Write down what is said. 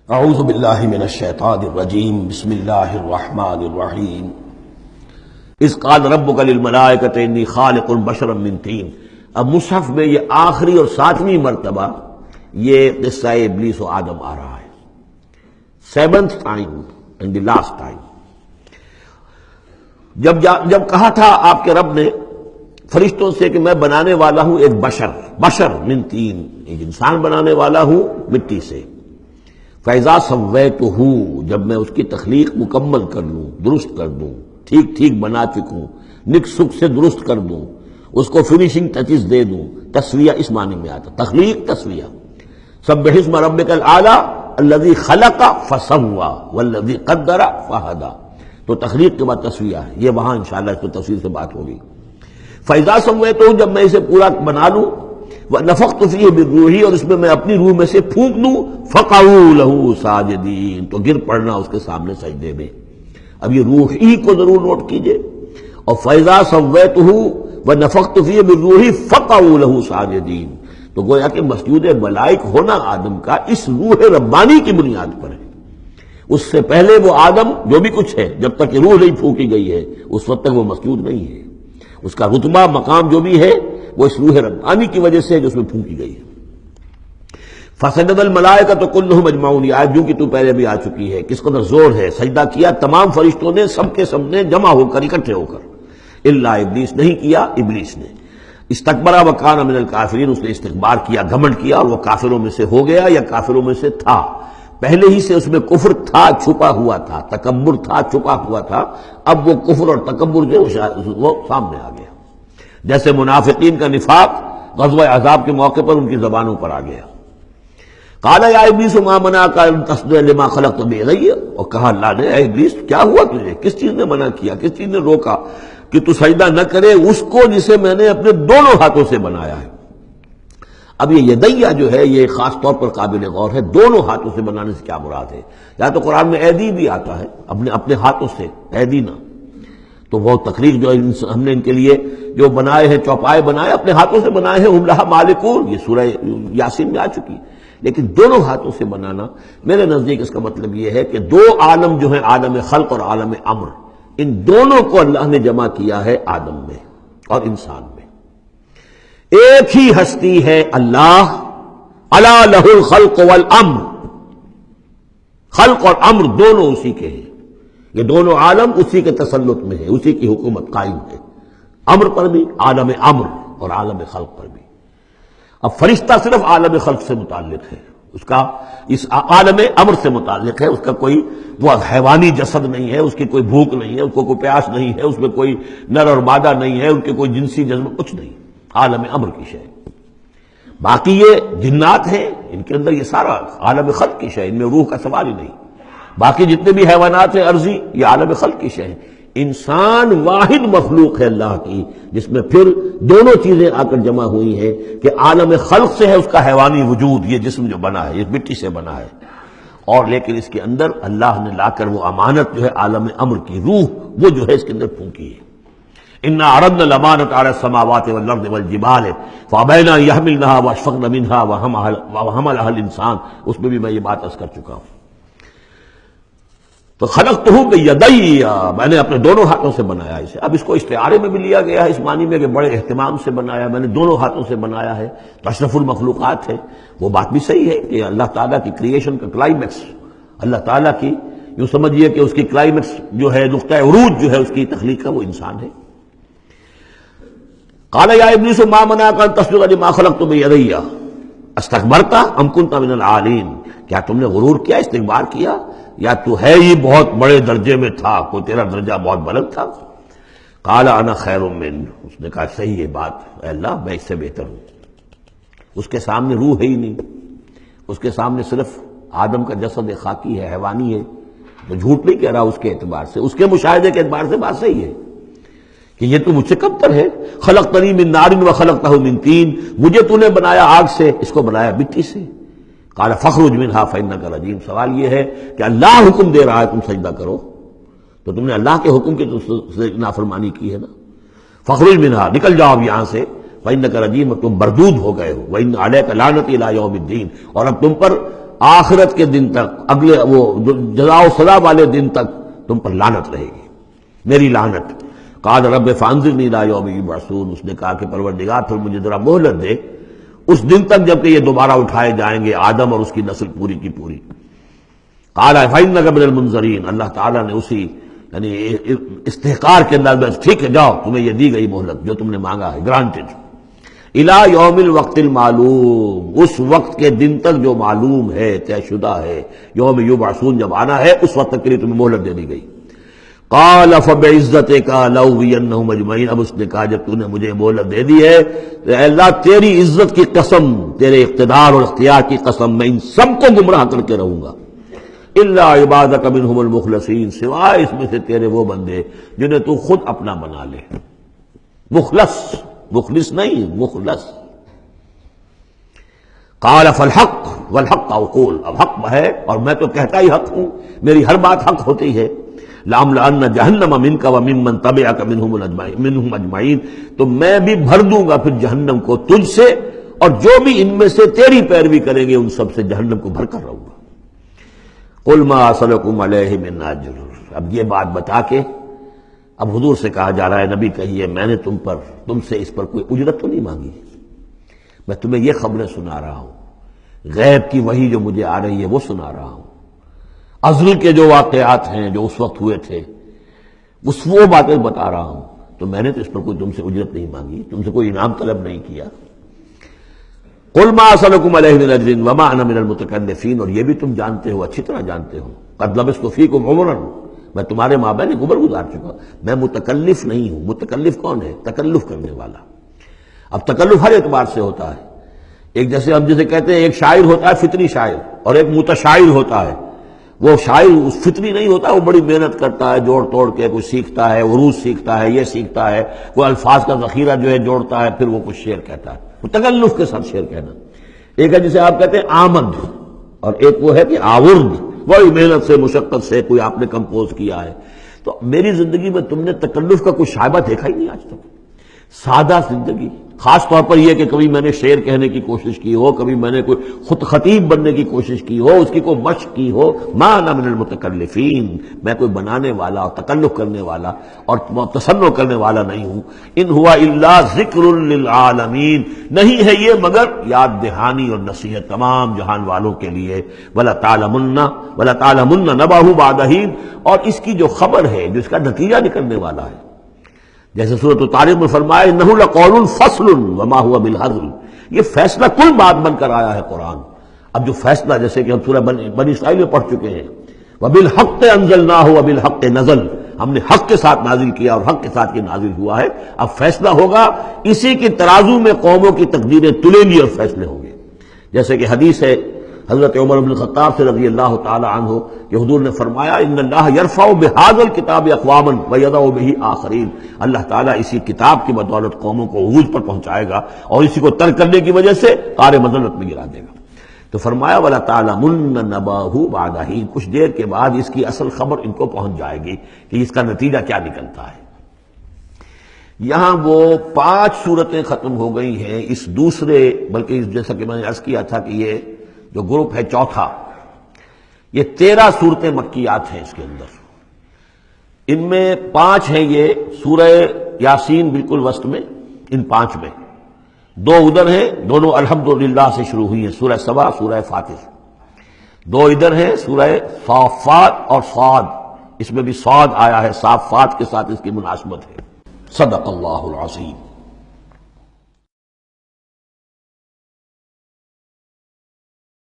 اعوذ باللہ من الشیطان الرجیم بسم اللہ الرحمن الرحیم اذ قال ربک للملائکۃ انی خالق بشرا من طین۔ اب مصحف میں یہ آخری اور ساتویں مرتبہ یہ قصہ ابلیس و آدم آ رہا ہے، 7th time and the last time۔ جب کہا تھا آپ کے رب نے فرشتوں سے کہ میں بنانے والا ہوں ایک بشر من طین، ایک انسان بنانے والا ہوں مٹی سے، فَإِذَا سَوَّيْتُهُ، جب میں اس کی تخلیق مکمل کر لوں، درست کر دوں، ٹھیک بنا چکوں، نک سک سے درست کر دوں، اس کو فنیشنگ ٹچز دے دوں۔ تسویہ اس معنی میں آتا، تخلیق تسویہ۔ سبح اسم ربک الاعلی الذی خلق فسوی والذی قدر فہدی، تو تخلیق کے بعد تسویہ ہے، یہ وہاں انشاءاللہ اس کو تفصیل سے بات ہوگی۔ فَإِذَا سَوَّيْتُهُ، جب میں اسے پورا بنا لوں، وَنَفَخْتُ فِيهِ مِن رُوحِي، اور اس میں میں اپنی روح میں سے پھونک دوں، فَقَعُوا لَهُ سَاجِدِينَ، تو گر پڑنا اس کے سامنے سجدے میں۔ اب یہ روح ہی کو ضرور نوٹ کیجئے، اور فَإِذَا سَوَّيْتُهُ وَنَفَخْتُ فِيهِ مِن رُوحِي فَقَعُوا لَهُ سَاجِدِينَ، تو گویا کہ مسجود ملائک ہونا آدم کا اس روح ربانی کی بنیاد پر ہے۔ اس سے پہلے وہ آدم جو بھی کچھ ہے، جب تک کہ روح نہیں پھونکی گئی ہے اس وقت تک وہ مسجود نہیں ہے۔ اس کا رتبہ مقام جو بھی ہے وہ اس روح ربانی کی وجہ سے جو اس میں پھونکی گئی ہے۔ فسجد الملائکۃ کلھم اجمعون، یہ آیت جو کہ تو پہلے بھی آ چکی ہے، کس قدر زور ہے، سجدہ کیا تمام فرشتوں نے، سب کے سب نے جمع ہو کر، اکٹھے ہو کر، الا ابلیس، نہیں کیا ابلیس نے۔ استکبر وکان من الکافرین، اس نے استکبار کیا، گھمنڈ کیا، اور وہ کافروں میں سے ہو گیا یا کافروں میں سے تھا۔ پہلے ہی سے اس میں کفر تھا، چھپا ہوا تھا، تکبر تھا، چھپا ہوا تھا، اب وہ کفر اور تکبر جو وہ سامنے آ گیا۔ جیسے منافقین کا نفاق غزوہ احزاب کے موقع پر ان کی زبانوں پر آ گیا۔ قال یا ابلیس ما منعک ان تسجد لما خلقت بیدی، اور کہا اللہ نے، اے ابلیس کیا ہوا تجھے، کس چیز نے منع کیا، کس چیز نے روکا کہ تو سجدہ نہ کرے اس کو جسے میں نے اپنے دونوں ہاتھوں سے بنایا ہے۔ اب یہ یدیہ جو ہے یہ خاص طور پر قابل غور ہے، دونوں ہاتھوں سے بنانے سے کیا مراد ہے؟ یا تو قرآن میں ایدی بھی آتا ہے، اپنے ہاتھوں سے، ایدی نہ، تو وہ تخلیق جو ہم نے ان کے لیے جو بنائے ہیں، چوپائے بنائے، اپنے ہاتھوں سے بنائے ہیں، ہم لہا مالکون، یہ سورہ یاسین میں آ چکی، لیکن دونوں ہاتھوں سے بنانا میرے نزدیک اس کا مطلب یہ ہے کہ دو عالم جو ہیں، عالم خلق اور عالم امر، ان دونوں کو اللہ نے جمع کیا ہے آدم میں اور انسان میں۔ ایک ہی ہستی ہے اللہ، الا لہ الخلق والامر، خلق اور امر دونوں اسی کے ہیں، یہ دونوں عالم اسی کے تسلط میں ہے، اسی کی حکومت قائم ہے، امر پر بھی، عالم امر اور عالم خلق پر بھی۔ اب فرشتہ صرف عالم خلق سے متعلق ہے، اس کا اس عالم امر سے متعلق ہے، اس کا کوئی وہ حیوانی جسد نہیں ہے، اس کی کوئی بھوک نہیں ہے، اس کو کوئی پیاس نہیں ہے، اس میں کوئی نر اور مادہ نہیں ہے، ان کے کوئی جنسی جذبہ کچھ نہیں، عالم امر کی شے۔ باقی یہ جنات ہیں، ان کے اندر یہ سارا عالم خلق کی شے، ان میں روح کا سوال ہی نہیں۔ باقی جتنے بھی حیوانات ہیں ارضی، یہ عالم خلق کی شے ہیں۔ انسان واحد مخلوق ہے اللہ کی، جس میں پھر دونوں چیزیں آ کر جمع ہوئی ہیں کہ عالم خلق سے ہے اس کا حیوانی وجود، یہ جسم جو بنا ہے، یہ مٹی سے بنا ہے، اور لیکن اس کے اندر اللہ نے لا کر وہ امانت جو ہے عالم امر کی، روح، وہ جو ہے اس کے اندر پھونکی ہے۔ انا عرضنا الامانۃ علی السماوات والارض والجبال فابین ان یحملنها واشفقن منها وحملها الانسان، اس میں بھی میں یہ بات عرض کر چکا ہوں۔ تو خلقتہ بیدی، میں نے اپنے دونوں ہاتھوں سے بنایا اسے۔ اب اس کو استعارے میں بھی لیا گیا ہے، اس معنی میں کہ بڑے اہتمام سے بنایا، میں نے دونوں ہاتھوں سے بنایا ہے، تو اشرف المخلوقات ہے۔ وہ بات بھی صحیح ہے کہ اللہ تعالیٰ کی کریشن کا کلائمیکس، اللہ تعالیٰ کی یوں سمجھیے کہ اس کی کلائمیکس جو ہے، نقطہ عروج جو ہے اس کی تخلیق کا، وہ انسان ہے۔ قال یا ابلیس ما منعک ان تسجد لما خلقت بیدی استکبرت ام کنت من العالین، کیا تم نے غرور کیا، استکبار کیا، یا تو ہے ہی بہت بڑے درجے میں تھا، کوئی تیرا درجہ بہت بلند تھا؟ قال انا خیر من، اس نے کہا صحیح ہے بات، اے اللہ میں اس سے بہتر ہوں۔ اس کے سامنے روح ہے ہی نہیں، اس کے سامنے صرف آدم کا جسد خاکی ہے، حیوانی ہے، وہ جھوٹ نہیں کہہ رہا اس کے اعتبار سے، اس کے مشاہدے کے اعتبار سے بات صحیح ہے کہ یہ تو مجھ سے کمتر ہے۔ خلقتنی من نار وخلقتہ من طین، مجھے تو نے بنایا آگ سے، اس کو بنایا مٹی سے۔ قال فاخرج منها فانک رجیم، سوال یہ ہے کہ اللہ حکم دے رہا ہے تم سجدہ کرو، تو تم نے اللہ کے حکم کی نافرمانی کی ہے نا۔ فاخرج منها، نکل جاؤ اب یہاں سے، فانک رجیم، تم مردود ہو گئے ہو، وان علیک لعنتی الی یوم الدین، اور اب تم پر آخرت کے دن تک، اگلے وہ جزا و سزا والے دن تک تم پر لعنت رہے گی، میری لعنت۔ قال رب فانظرنی الی یوم یبعثون، اس نے کہا کہ پروردگار پھر مجھے ذرا مہلت دے اس دن تک جب کہ یہ دوبارہ اٹھائے جائیں گے، آدم اور اس کی نسل پوری کی پوری۔ قال فإنک من المنظرین، اللہ تعالیٰ نے اسی یعنی استحقار کے انداز میں ٹھیک ہے جاؤ تمہیں یہ دی گئی مہلت جو تم نے مانگا ہے، گرانٹڈ۔ الی یوم الوقت المعلوم، اس وقت کے دن تک جو معلوم ہے، طے شدہ ہے، یوم یبعثون جب آنا ہے اس وقت تک کے لیے تمہیں مہلت دے دی گئی۔ قال فبعزتک لأغوینہم اجمعین، اب اس نے کہا جب تو نے مجھے مہلت دے دی ہے تو اے اللہ تیری عزت کی قسم، تیرے اقتدار اور اختیار کی قسم، میں ان سب کو گمراہ کر کے رہوں گا، الا عبادک منہم المخلصین، سوائے اس میں سے تیرے وہ بندے جنہیں تو خود اپنا بنا لے۔ مخلص، مخلص نہیں، مخلص۔ قال فالحق والحق اقول، اب حق ہے اور میں تو کہتا ہی حق ہوں، میری ہر بات حق ہوتی ہے۔ لَأَمْلَأَنَّ جَهَنَّمَ مِنْكَ وَمِمَّنْ تَبِعَكَ مِنْهُمْ أَجْمَعِينَ، تو میں بھی بھر دوں گا پھر جہنم کو تجھ سے اور جو بھی ان میں سے تیری پیروی کریں گے ان سب سے جہنم کو بھر کر رہوں گا۔ قُلْ مَا أَسْأَلُكُمْ عَلَيْهِ مِنْ أَجْرٍ، اب یہ بات بتا کے اب حضور سے کہا جا رہا ہے نبی کہیے میں نے تم سے اس پر کوئی اجرت تو نہیں مانگی، میں تمہیں یہ خبریں سنا رہا ہوں، غیب کی وحی جو مجھے آ رہی ہے وہ سنا رہا ہوں، ازل کے جو واقعات ہیں جو اس وقت ہوئے تھے وہ باتیں بتا رہا ہوں، تو میں نے تو اس پر کوئی تم سے اجرت نہیں مانگی، تم سے کوئی انعام طلب نہیں کیا۔ قُلْ مَا أَسْأَلُكُمْ عَلَيْهِ مِنْ أَجْرٍ وَمَا أَنَا مِنَ الْمُتَكَلِّفِينَ، اور یہ بھی تم جانتے ہو، اچھی طرح جانتے ہو، قَدْ لَبِثْتُ فِيكُمْ عُمُرًا، میں تمہارے مابین ایک عمر گزار چکا، میں متکلف نہیں ہوں۔ متکلف کون ہے؟ تکلف کرنے والا۔ اب تکلف ہر اعتبار سے ہوتا ہے، ایک جیسے ہم جسے کہتے ہیں ایک شاعر ہوتا ہے فطری شاعر اور ایک متشاعر ہوتا ہے۔ وہ شاعر فطری نہیں ہوتا، وہ بڑی محنت کرتا ہے، جوڑ توڑ کے کچھ سیکھتا ہے، عروض سیکھتا ہے، یہ سیکھتا ہے، کوئی الفاظ کا ذخیرہ جو ہے جوڑتا ہے، پھر وہ کچھ شعر کہتا ہے، وہ تکلف کے ساتھ شعر کہنا۔ ایک ہے جسے آپ کہتے ہیں آمد اور ایک وہ ہے کہ آورد، بڑی محنت سے مشقت سے کوئی آپ نے کمپوز کیا ہے۔ تو میری زندگی میں تم نے تکلف کا کوئی شائبہ دیکھا ہی نہیں آج تک، سادہ زندگی۔ خاص طور پر یہ کہ کبھی میں نے شعر کہنے کی کوشش کی ہو، کبھی میں نے کوئی خود خطیب بننے کی کوشش کی ہو، اس کی کوئی مشق کی ہو، ما انا من المتکلفین، میں کوئی بنانے والا اور تکلف کرنے والا اور تصنع کرنے والا نہیں ہوں۔ ان ہوا الا ذکر للعالمین، نہیں ہے یہ مگر یاد دہانی اور نصیحت تمام جہان والوں کے لیے۔ وَلَا تَعْلَمُنَّ نَبَأَهُ بَعْدَ حِینٍ، اور اس کی جو خبر ہے، جو اس کا نتیجہ نکلنے والا ہے، جیسے سورۃ الطارق میں فرمایا انہ لقول فصل وما هو بالهزل، یہ فیصلہ کل بات بن کر آیا ہے قرآن۔ اب جو فیصلہ جیسے کہ ہم سورہ بنی اسرائیل میں پڑھ چکے ہیں، وبالحق انزلناہ وبالحق نزل، ہم نے حق کے ساتھ نازل کیا اور حق کے ساتھ یہ نازل ہوا ہے۔ اب فیصلہ ہوگا، اسی کی ترازو میں قوموں کی تقدیریں تلیں گی اور فیصلے ہوں گے۔ جیسے کہ حدیث ہے حضرت عمر بن الخطاب سے رضی اللہ تعالی عنہ کہ حضور نے فرمایا ان اللہ یرفع بہذا الکتاب اقواما ویضع بہ آخرین، اللہ تعالیٰ اسی کتاب کی بدولت قوموں کو عروج پر پہنچائے گا اور اسی کو ترک کرنے کی وجہ سے قعر مذلت میں گرا دے گا۔ تو فرمایا ولا تعلمن نبأہ بعد حین، کچھ دیر کے بعد اس کی اصل خبر ان کو پہنچ جائے گی کہ اس کا نتیجہ کیا نکلتا ہے۔ یہاں وہ 5 صورتیں ختم ہو گئی ہیں اس دوسرے، بلکہ جیسا کہ میں نے عرض کیا تھا کہ یہ جو گروپ ہے چوتھا، یہ 13 صورتیں مکیات ہیں اس کے اندر، ان میں 5 ہیں یہ سورہ یاسین بالکل وسط میں، ان 5 میں 2 ادھر ہیں، دونوں الحمدللہ سے شروع ہوئی ہیں، سورہ سبا، سورہ فاتر۔ 2 ادھر ہیں، سورہ صافات اور صاد، اس میں بھی صاد آیا ہے، صافات کے ساتھ اس کی مناسبت ہے۔ صدق اللہ العظیم۔